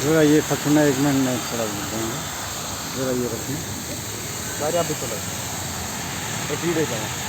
जरा ये पकड़ना, एक मिनट में थोड़ा दूँगा, जरा ये रखना गाड़ी आप भी चलो एक ही दे जाओ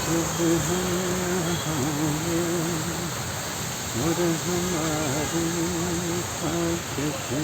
जब हम और हमारी साथ थे,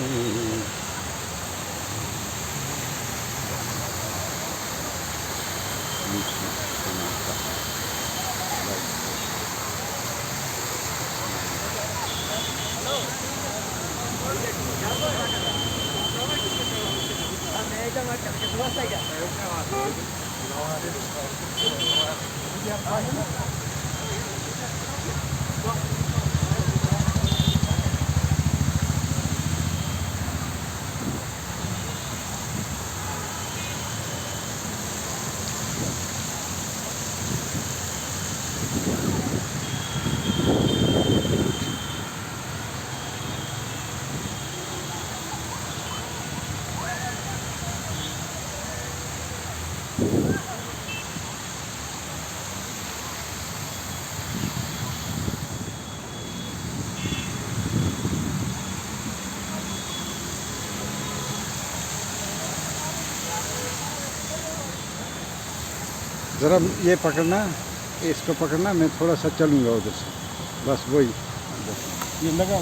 ज़रा ये पकड़ना, इसको पकड़ना, मैं थोड़ा सा चलूँगा उधर से, बस वही ये लगा